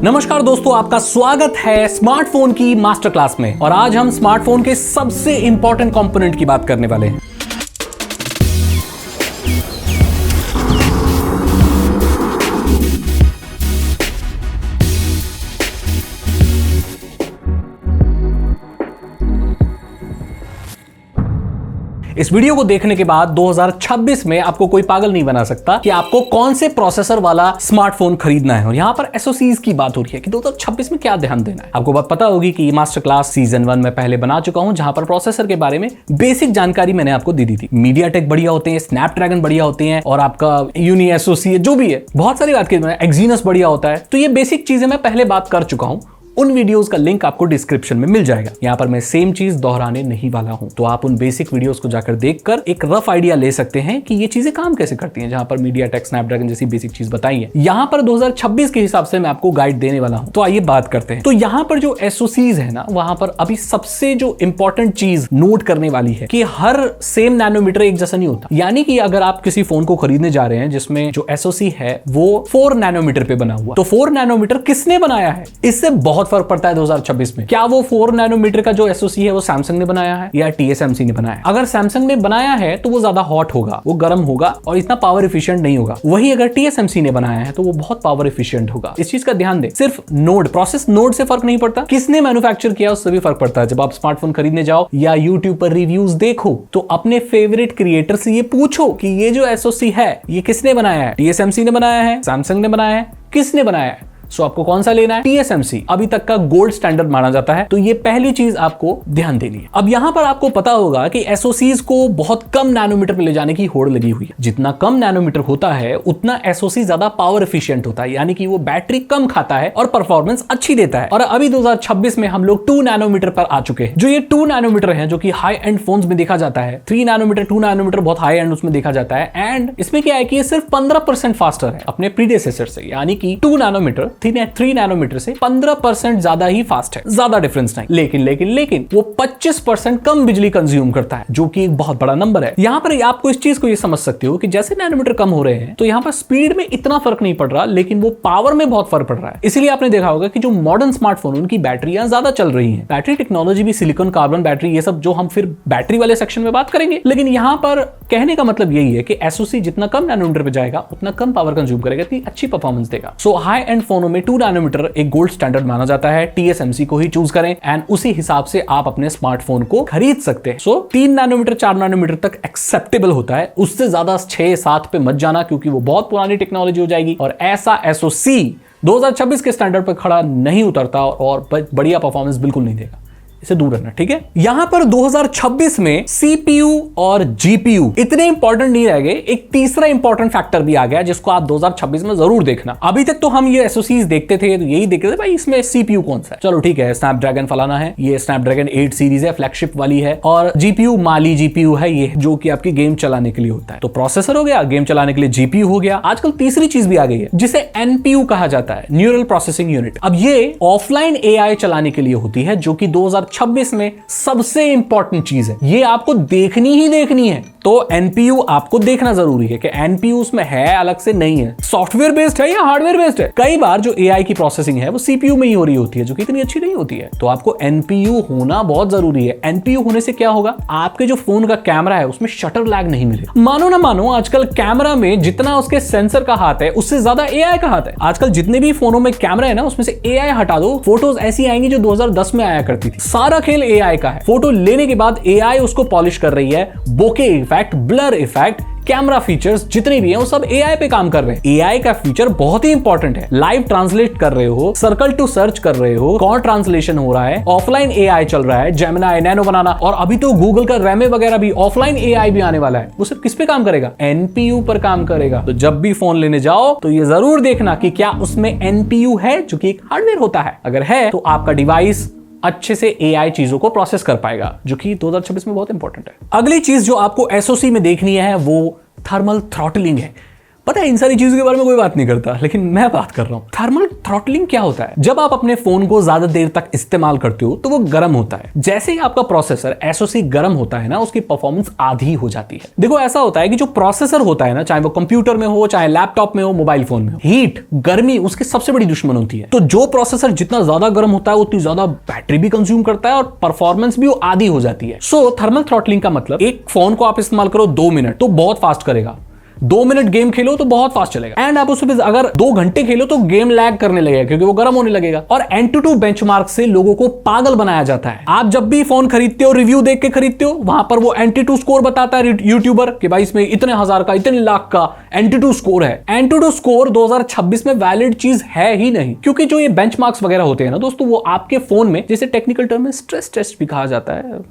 नमस्कार दोस्तों, आपका स्वागत है स्मार्टफोन की मास्टर क्लास में। और आज हम स्मार्टफोन के सबसे इंपॉर्टेंट कंपोनेंट की बात करने वाले हैं। इस वीडियो को देखने के बाद 2026 में आपको कोई पागल नहीं बना सकता कि आपको कौन से प्रोसेसर वाला स्मार्टफोन खरीदना है। और यहां पर एसओसीज की बात हो रही है कि 2026 में क्या ध्यान देना है। आपको बात पता होगी कि मास्टर क्लास सीजन 1 में पहले बना चुका हूं, जहां पर प्रोसेसर के बारे में बेसिक जानकारी मैंने आपको दे दी थी। मीडियाटेक बढ़िया होते हैं, स्नैपड्रैगन बढ़िया होते हैं, और आपका यूनी एसओसी जो भी है, बहुत सारी बात की, एक्जीनस बढ़िया होता है। तो ये बेसिक चीजें मैं पहले बात कर चुका हूं। उन वीडियोस का लिंक आपको डिस्क्रिप्शन में मिल जाएगा। यहाँ पर मैं सेम चीज दोहराने नहीं वाला हूं, तो आप उन बेसिक वीडियोस को जाकर देखकर एक रफ आइडिया ले सकते हैं कि ये चीजें काम कैसे करती हैं, जहां पर मीडियाटेक स्नैपड्रैगन जैसी बेसिक चीज बताई है। यहाँ पर 2026 के हिसाब से मैं आपको गाइड देने वाला हूं। तो आइए बात करते हैं। तो यहाँ पर जो एसओसीज है ना, वहां पर अभी सबसे जो इंपॉर्टेंट चीज नोट करने वाली है कि हर सेम नैनोमीटर एक जैसा नहीं होता। यानी कि अगर आप किसी फोन को खरीदने जा रहे हैं जिसमें जो एसओसी है वो 4 नैनोमीटर पे बना हुआ, तो 4 नैनोमीटर किसने बनाया है, इससे बहुत फर्क पड़ता है 2026 में। क्या वो 4 नैनोमीटर का जो एसओसी है वो सैमसंग ने बनाया है या टीएसएमसी ने बनाया है? अगर सैमसंग ने बनाया है तो वो ज्यादा हॉट होगा, वो गर्म होगा और इतना पावर एफिशिएंट नहीं होगा। वही अगर टीएसएमसी ने बनाया है तो वो बहुत पावर एफिशिएंट होगा। इस चीज का ध्यान दें। सिर्फ नोड, प्रोसेस नोड से फर्क नहीं पड़ता, किसने मैन्युफैक्चर किया उससे भी फर्क पड़ता है। जब आप स्मार्टफोन खरीदने जाओ या यूट्यूब पर रिव्यूज देखो तो अपने फेवरेट क्रिएटर से ये पूछो कि ये जो एसओसी है ये किसने बनाया है? टीएसएमसी ने बनाया है, सैमसंग ने बनाया है, किसने बनाया है? सो आपको कौन सा लेना है? टीएसएमसी अभी तक का गोल्ड स्टैंडर्ड माना जाता है, तो ये पहली चीज आपको ध्यान देनी है। अब यहां पर आपको पता होगा कि एसओसीज को बहुत कम नैनोमीटर पे ले जाने की होड़ लगी हुई है। जितना कम नैनोमीटर होता है उतना एसओसी ज्यादा पावर एफिशिएंट होता है, यानी कि वो बैटरी कम खाता है और परफॉर्मेंस अच्छी देता है। और अभी 2026 में हम लोग 2 नैनोमीटर पर आ चुके हैं। जो ये 2 नैनोमीटर है जो कि हाई एंड फोन्स में देखा जाता है, 3 नैनोमीटर 2 नैनोमीटर बहुत हाई एंड उसमें देखा जाता है। एंड इसमें क्या है कि ये सिर्फ 15% फास्टर है अपने प्रीडेसेसर से, यानी कि 2 नैनोमीटर 3 नैनोमीटर से 15% ज्यादा ही फास्ट है, ज्यादा डिफरेंस नहीं। लेकिन वो 25% कम बिजली कंज्यूम करता है, जो कि एक बहुत बड़ा नंबर है। यहां पर आपको इस चीज को ये समझ सकते हो कि जैसे नैनोमीटर कम हो रहे हैं तो यहां पर स्पीड में इतना फर्क नहीं पड़ रहा, लेकिन वो पावर में बहुत फर्क पड़ रहा है। इसीलिए आपने देखा होगा कि जो मॉडर्न स्मार्टफोन उनकी बैटरियां ज्यादा चल रही हैं। बैटरी टेक्नोलॉजी भी सिलिकॉन कार्बन बैटरी, ये सब जो हम फिर बैटरी वाले सेक्शन में बात करेंगे। लेकिन यहां पर कहने का मतलब यही है कि एसओसी जितना कम नैनोमीटर पे जाएगा उतना कम पावर कंज्यूम करेगा, इतनी अच्छी परफॉर्मेंस देगा। सो हाई एंड फोनों में 2 नैनोमीटर एक गोल्ड स्टैंडर्ड माना जाता है। टीएसएमसी को ही चूज करें एंड उसी हिसाब से आप अपने स्मार्टफोन को खरीद सकते हैं। सो 3 नैनोमीटर 4 नैनोमीटर तक एक्सेप्टेबल होता है, उससे ज्यादा 6-7 पे मत जाना, क्योंकि वो बहुत पुरानी टेक्नोलॉजी हो जाएगी और ऐसा एसओसी 2026 के स्टैंडर्ड पर खड़ा नहीं उतरता और बढ़िया परफॉर्मेंस बिल्कुल नहीं देगा। इसे दूर रखना, ठीक है। यहां पर 2026 में सीपीयू और जीपीयू इतने इंपॉर्टेंट नहीं रह गए। एक तीसरा इंपॉर्टेंट फैक्टर भी आ गया जिसको आप 2026 में जरूर देखना। अभी तक तो हम ये एसओसीज देखते थे तो यही देखते थे भाई इसमें सीपीयू कौन सा है, चलो ठीक है स्नैपड्रैगन फलाना है, ये स्नैपड्रैगन 8 सीरीज है, फ्लैगशिप वाली है। और जीपीयू माली जीपीयू है, ये जो कि आपकी गेम चलाने के लिए होता है। तो प्रोसेसर हो गया, गेम चलाने के लिए जीपीयू हो गया। आजकल तीसरी चीज भी आ गई है जिसे एनपीयू कहा जाता है, न्यूरल प्रोसेसिंग यूनिट। अब ये ऑफलाइन एआई चलाने के लिए होती है, जो कि 2026 में सबसे इंपॉर्टेंट चीज है। ये आपको देखनी ही देखनी है। तो एनपीयू आपको देखना जरूरी है कि एनपीयू उसमें है, अलग से नहीं है, सॉफ्टवेयर बेस्ड है या हार्डवेयर बेस्ड है। कई बार जो एआई की प्रोसेसिंग है वो सीपीयू में ही हो रही होती है, जो कि इतनी अच्छी नहीं होती है। तो आपको एनपीयू होना बहुत जरूरी है। एनपीयू होने से क्या होगा, आपके जो फोन का कैमरा है उसमें शटर लैग नहीं मिलेगा। मानो ना मानो, आजकल कैमरा में जितना उसके सेंसर का हाथ है उससे ज्यादा एआई का हाथ है। आजकल जितने भी फोनों में कैमरा है ना, उसमें से एआई हटा दो, फोटोज ऐसी आएंगी जो 2010 में आया करती थी। सारा खेल एआई का है। फोटो लेने के बाद एआई उसको पॉलिश कर रही है, bokeh effect, blur effect, camera features जितने भी हैं वो सब एआई पे काम कर रहे हैं। एआई का फीचर बहुत ही इंपॉर्टेंट है। लाइव ट्रांसलेट कर रहे हो, सर्कल टू सर्च कर रहे हो, कॉल ट्रांसलेशन हो रहा है, ऑफलाइन एआई चल रहा है, जेमिनी, नैनो बनाना, और अभी तो गूगल का रेमे वगैरह भी ऑफलाइन एआई भी आने वाला है। वो सिर्फ किस पे काम करेगा? एनपीयू पर काम करेगा। तो जब भी फोन लेने जाओ तो ये जरूर देखना कि क्या उसमें एनपीयू है, जो कि एक हार्डवेयर होता है। अगर है तो आपका डिवाइस अच्छे से एआई चीजों को प्रोसेस कर पाएगा, जो कि 2026 में बहुत इंपॉर्टेंट है। अगली चीज जो आपको एसओसी में देखनी है वो थर्मल थ्रॉटलिंग है। पता है इन सारी चीजों के बारे में कोई बात नहीं करता, लेकिन मैं बात कर रहा हूं थर्मल थ्रॉटलिंग क्या होता है। जब आप अपने फोन को ज्यादा देर तक इस्तेमाल करते हो तो वो गर्म होता है। जैसे ही आपका प्रोसेसर एसओसी गर्म होता है ना, उसकी परफॉर्मेंस आधी हो जाती है। देखो ऐसा होता है कि जो प्रोसेसर होता है ना, चाहे वो कंप्यूटर में हो, चाहे लैपटॉप में हो, मोबाइल फोन में हो, हीट गर्मी उसकी सबसे बड़ी दुश्मन होती है। तो जो प्रोसेसर जितना ज्यादा गर्म होता है उतनी ज्यादा बैटरी भी कंज्यूम करता है और परफॉर्मेंस भी वो आधी हो जाती है। सो थर्मल थ्रॉटलिंग का मतलब एक फोन को आप इस्तेमाल करो 2 मिनट तो बहुत फास्ट करेगा, 2 मिनट गेम खेलो तो बहुत फास्ट चलेगा, एंड आप उसमें अगर 2 घंटे खेलो तो गेम लैग करने लगेगा क्योंकि वो गर्म होने लगेगा। और Antutu बेंचमार्क से लोगों को पागल बनाया जाता है। आप जब भी फोन खरीदते हो, रिव्यू देख के खरीदते हो, वहां पर वो Antutu स्कोर बताता है यूट्यूबर कि भाई इसमें इतने हजार का, इतने लाख का Antutu स्कोर है। Antutu स्कोर 2026 में वैलिड चीज है ही नहीं, क्योंकि जो ये बेंचमार्क्स वगैरह होते हैं ना दोस्तों, वो आपके फोन में, जिसे टेक्निकल टर्म में स्ट्रेस टेस्ट भी कहा जाता है,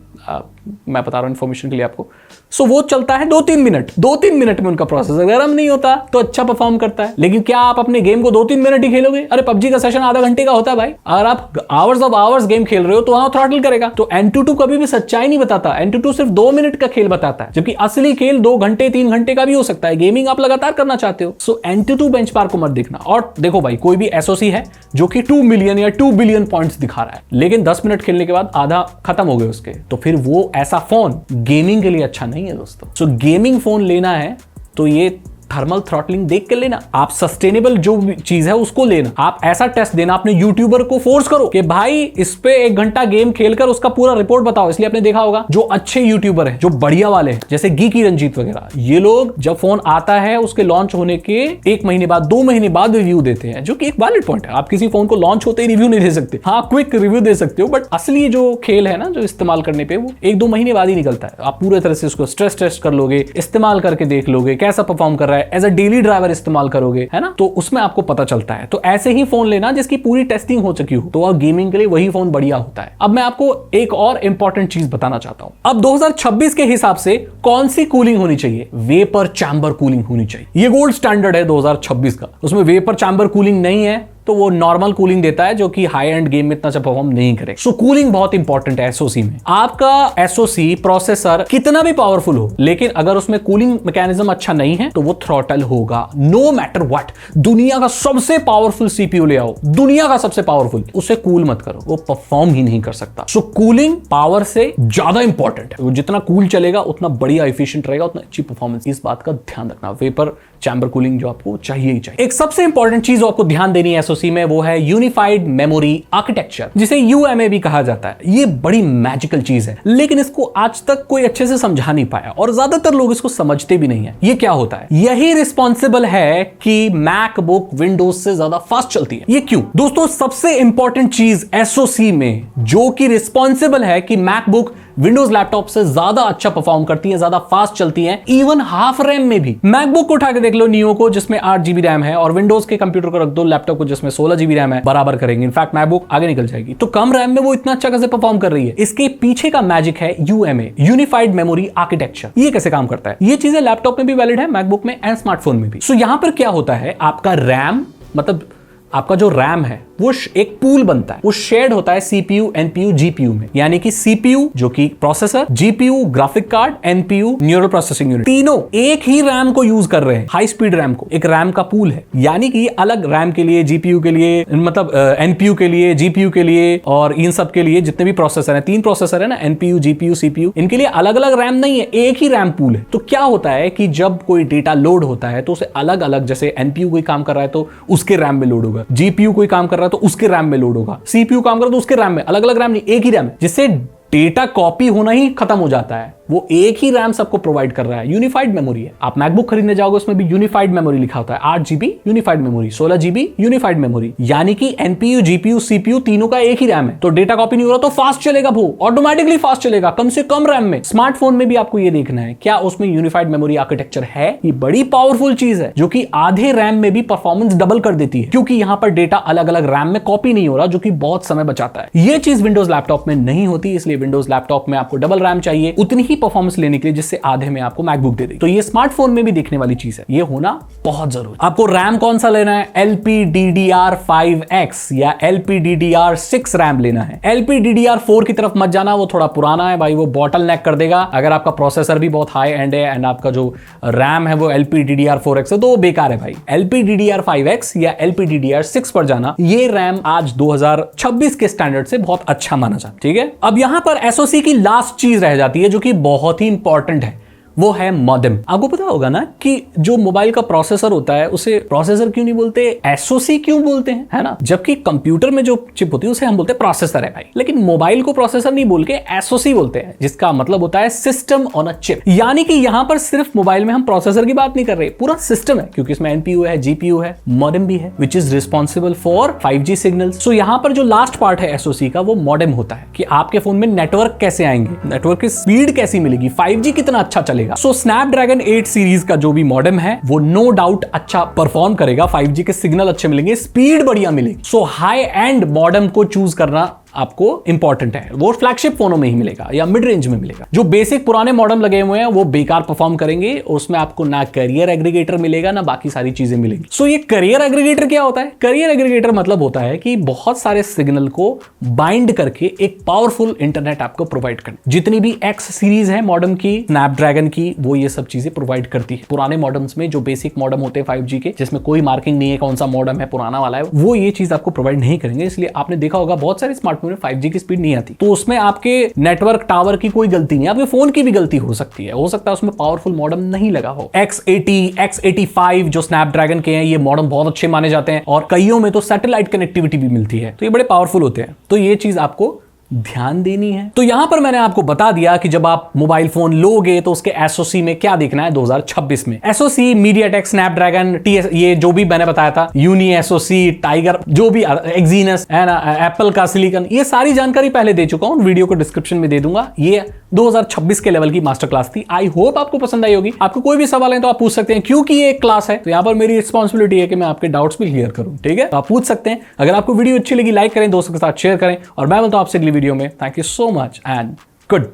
मैं बता रहा हूं इन्फॉर्मेशन के लिए आपको। सो वो चलता है 2-3 मिनट, 2-3 मिनट में उनका प्रोसेसर गर्म नहीं होता तो अच्छा परफॉर्म करता है। लेकिन क्या आप अपने गेम को 2-3 मिनट ही खेलोगे? अरे पबजी का सेशन आधा घंटे का होता है भाई। अगर आप आवर्स ऑफ आवर्स गेम खेल रहे हो तो वहां थ्रॉटल करेगा। तो Antutu कभी भी सच्चाई नहीं बताता। Antutu सिर्फ 2 मिनट का खेल बताता है, जबकि असली खेल 2 घंटे 3 घंटे का भी हो सकता है। गेमिंग आप लगातार करना चाहते हो। सो Antutu बेंचमार्क को मत देखना। और देखो भाई, कोई भी एसओसी है जो कि 2 मिलियन या 2 बिलियन पॉइंट्स दिखा रहा है, लेकिन 10 मिनट खेलने के बाद आधा खत्म हो गए उसके, तो फिर वो ऐसा फोन गेमिंग के लिए अच्छा नहीं है दोस्तों। सो गेमिंग फोन लेना है तो ये थर्मल थ्रॉटलिंग देख के लेना। आप सस्टेनेबल जो चीज है उसको लेना। आप ऐसा टेस्ट देना, अपने यूट्यूबर को फोर्स करो कि भाई इस पे 1 घंटा गेम खेलकर उसका पूरा रिपोर्ट बताओ। इसलिए आपने देखा होगा जो अच्छे यूट्यूबर हैं, जो बढ़िया वाले हैं, जैसे गीकी रंजीत वगैरह, ये लोग जब फोन आता है उसके लॉन्च होने के 1 महीने बाद, 2 महीने बाद रिव्यू देते हैं, जो कि एक वैलिड पॉइंट है। आप किसी फोन को लॉन्च होते ही रिव्यू नहीं दे सकते। हाँ, क्विक रिव्यू दे सकते हो, बट असली जो खेल है ना, जो इस्तेमाल करने पे, वो 1-2 महीने बाद ही निकलता है। आप पूरे तरह से उसको स्ट्रेस टेस्ट कर लोगे, इस्तेमाल करके देख लोगे कैसा परफॉर्म कर रहा है, एज अ डेली ड्राइवर इस्तेमाल करोगे, है ना, तो उसमें आपको पता चलता है। तो ऐसे ही फोन लेना जिसकी पूरी टेस्टिंग हो चुकी हो, तो गेमिंग के लिए वही फोन बढ़िया होता है। अब मैं आपको एक और इंपॉर्टेंट चीज बताना चाहता हूं। अब 2026 के हिसाब से कौन सी कूलिंग होनी चाहिए? वेपर चैम्बर कूलिंग होनी चाहिए। ये गोल्ड स्टैंडर्ड है 2026 का। उसमें वेपर चैम्बर कूलिंग नहीं है तो वो नॉर्मल कूलिंग देता है, जो कि हाई एंड गेम में इतना अच्छा परफॉर्म नहीं करे। सो कूलिंग बहुत इंपॉर्टेंट है एसओसी में। आपका एसओसी प्रोसेसर कितना भी पावरफुल हो, लेकिन अगर उसमें कूलिंग मैकेनिज्म अच्छा नहीं है तो वो थ्रॉटल होगा, नो मैटर व्हाट। दुनिया का सबसे पावरफुल सीपीयू ले आओ, दुनिया का सबसे पावरफुल, उसे कूल मत करो, वो परफॉर्म ही नहीं कर सकता। सो कूलिंग पावर से ज्यादा इंपॉर्टेंट है। वो जितना कूल चलेगा उतना बढ़िया एफिशिएंट रहेगा, उतना अच्छी परफॉर्मेंस। इस बात का ध्यान रखना। वेपर चैम्बर कूलिंग जो आपको चाहिए ही चाहिए। एक सबसे इंपॉर्टेंट चीज आपको ध्यान देनी है एसओसी में, वो है यूनिफाइड मेमोरी आर्किटेक्चर, जिसे यूएमए भी कहा जाता है। ये बड़ी मैजिकल चीज है, लेकिन इसको आज तक कोई अच्छे से समझा नहीं पाया और ज्यादातर लोग इसको समझते भी नहीं है। ये क्या होता है? यही रिस्पॉन्सिबल है कि मैकबुक विंडोज से ज्यादा फास्ट चलती है। ये क्यों? दोस्तों, सबसे इंपॉर्टेंट चीज एसओसी में जो कि रिस्पॉन्सिबल है कि मैकबुक विंडोज लैपटॉप से ज्यादा अच्छा परफॉर्म करती है, ज्यादा फास्ट चलती है, इवन हाफ रैम में भी। मैकबुक को उठा के देख लो नियो को, जिसमें 8 GB रैम है, और विंडोज के कंप्यूटर को रख दो लैपटॉप को जिसमें 16 GB रैम है, बराबर करेंगे। इनफैक्ट मैकबुक आगे निकल जाएगी। तो कम रैम में वो इतना अच्छा कैसे परफॉर्म कर रही है? इसके पीछे का मैजिक है यूएमए, यूनिफाइड मेमोरी आर्किटेक्चर। ये कैसे काम करता है? ये चीजें लैपटॉप में भी वैलिड है, मैकबुक में एंड स्मार्टफोन में भी। सो यहां पर क्या होता है, आपका रैम, मतलब आपका जो रैम है वो एक पूल बनता है, वो शेयर्ड होता है सीपीयू, एनपीयू, जीपीयू में। यानी कि सीपीयू जो कि processor, GPU graphic card, NPU neural processing unit, तीनों एक ही रैम को यूज कर रहे हैं, हाई स्पीड रैम को। एक रैम का पूल है, यानी कि अलग रैम के लिए, जीपीयू के लिए, मतलब एनपीयू के लिए, जीपीयू के लिए, और इन सब के लिए जितने भी प्रोसेसर है, 3 प्रोसेसर है ना, एनपीयू, जीपीयू, सीपीयू, इनके लिए अलग अलग रैम नहीं है, एक ही रैम पूल है। तो क्या होता है कि जब कोई डेटा लोड होता है तो उसे अलग अलग, जैसे एनपीयू कोई काम कर रहा है तो उसके रैम में लोड होगा, जीपीयू कोई काम कर रहा है तो उसके रैम में लोड होगा, सीपीयू काम कर रहा है तो उसके रैम में। अलग अलग रैम नहीं, एक ही रैम है, जिससे डेटा कॉपी होना ही खत्म हो जाता है। वो एक ही रैम सबको प्रोवाइड कर रहा है, यूनिफाइड मेमोरी है। आप मैकबुक खरीदने जाओगे उसमें भी यूनिफाइड मेमोरी लिखा होता है, 8 GB unified memory, 16 GB unified memory, यानी कि एनपीयू, जीपीयू, सीपीयू तीनों का एक ही रैम है। तो डेटा कॉपी नहीं हो रहा तो फास्ट चलेगा, वो ऑटोमेटिकली फास्ट चलेगा, कम से कम रैम में। स्मार्टफोन में भी आपको ये देखना है क्या उसमें यूनिफाइड मेमोरी आर्किटेक्चर है। ये बड़ी पावरफुल चीज है जो कि आधे रैम में भी परफॉर्मेंस डबल कर देती है, क्योंकि यहां पर डेटा अलग अलग रैम में कॉपी नहीं हो रहा, जो कि बहुत समय बचाता है। ये चीज विंडोज लैपटॉप में नहीं होती, इसलिए विंडोज लैपटॉप में आपको डबल रैम चाहिए, उतनी ही परफॉर्मेंस लेने के लिए जिससे आधे में आपको मैकबुक दे देगी। तो ये स्मार्टफोन में भी देखने वाली चीज है, ये होना बहुत जरूरी। आपको रैम कौन सा लेना है, LPDDR5X या LPDDR6 रैम लेना है। LPDDR4 की तरफ मत जाना, वो थोड़ा पुराना है भाई, वो बॉटल नेक कर देगा। अगर आपका प्रोसेसर भी बहुत हाई एंड है एंड आपका जो रैम है वो LPDDR4X है तो वो बेकार है भाई। LPDDR5X या LPDDR6 पर जाना, ये रैम आज 2026 के स्टैंडर्ड से बहुत अच्छा माना जाता है, ठीक है। अब यहां पर SoC की लास्ट चीज रह जाती है जो कि बहुत ही इंपॉर्टेंट है, वो है मॉडेम। आपको पता होगा ना कि जो मोबाइल का प्रोसेसर होता है उसे प्रोसेसर क्यों नहीं बोलते, SoC क्यों बोलते हैं, है ना। जबकि कंप्यूटर में जो चिप होती है उसे हम बोलते हैं प्रोसेसर है भाई, लेकिन मोबाइल को प्रोसेसर नहीं बोल के SoC बोलते हैं, जिसका मतलब होता है सिस्टम ऑन अ चिप। यानी कि यहां पर सिर्फ मोबाइल में हम प्रोसेसर की बात नहीं कर रहे, पूरा सिस्टम है, क्योंकि इसमें NPU है, GPU है, मॉडेम भी है, which is responsible for 5G signals. So यहां पर जो लास्ट पार्ट है SoC का, वो मॉडेम होता है कि आपके फोन में नेटवर्क कैसे आएंगे, नेटवर्क की स्पीड कैसी मिलेगी, 5G कितना अच्छा चलेगा। सो स्नैपड्रैगन 8 सीरीज का जो भी मॉडेम है वो नो डाउट अच्छा परफॉर्म करेगा, 5G के सिग्नल अच्छे मिलेंगे, स्पीड बढ़िया मिलेगी। सो हाई एंड मॉडेम को चूज करना आपको इंपॉर्टेंट है, वो फ्लैगशिप फोनों में ही मिलेगा या मिड रेंज में मिलेगा। जो बेसिक पुराने मॉडेम लगे हुए हैं वो बेकार परफॉर्म करेंगे, उसमें आपको ना कैरियर एग्रीगेटर मिलेगा ना बाकी सारी चीजें मिलेगी। सो ये कैरियर एग्रीगेटर क्या होता है, कैरियर एग्रीगेटर मतलब होता है कि बहुत सारे सिग्नल को बाइंड करके एक पावरफुल इंटरनेट आपको प्रोवाइड करना। जितनी भी X सीरीज है मॉडेम की, स्नैपड्रैगन की, वो ये सब चीजें प्रोवाइड करती है। पुराने मॉडेम्स में जो बेसिक मॉडेम होते हैं 5G के, जिसमें कोई मार्किंग नहीं है कौन सा मॉडेम है पुराना वाला है, वो ये चीज आपको प्रोवाइड नहीं करेंगे। इसलिए आपने देखा होगा बहुत सारे स्मार्टफोन में 5G की स्पीड नहीं आती, तो उसमें आपके नेटवर्क टावर की कोई गलती नहीं है, आपके फोन की भी गलती हो सकती है, हो सकता है उसमें पावरफुल मॉडेम नहीं लगा हो। X80, X85 जो स्नैपड्रैगन के हैं, ये मॉडेम बहुत अच्छे माने जाते हैं और कईयों में तो सैटेलाइट कनेक्टिविटी भी मिलती है, तो ये बड़े पावरफुल होते हैं। तो ये चीज आपको ध्यान देनी है। तो यहां पर मैंने आपको बता दिया कि जब आप मोबाइल फोन लोगे तो उसके SoC में क्या देखना है 2026 में। SoC MediaTek स्नैपड्रैगन TS, ये जो भी मैंने बताया था, यूनी SoC, टाइगर, जो भी एक्जीनस है ना, एप्पल का सिलिकॉन, ये सारी जानकारी पहले दे चुका हूं, वीडियो को डिस्क्रिप्शन में दे दूंगा। ये 2026 के लेवल की मास्टर क्लास थी। आई होप आपको पसंद आई होगी। आपको कोई भी सवाल है तो आप पूछ सकते हैं, क्योंकि ये एक क्लास है तो यहां पर मेरी रिस्पॉन्सिबिलिटी है कि मैं आपके डाउट्स भी क्लियर करूं, ठीक है। तो आप पूछ सकते हैं। अगर आपको वीडियो अच्छी लगी लाइक करें, दोस्तों के साथ शेयर करें और मैं बोलता हूं आपसे अगली वीडियो में। Thank you so much and good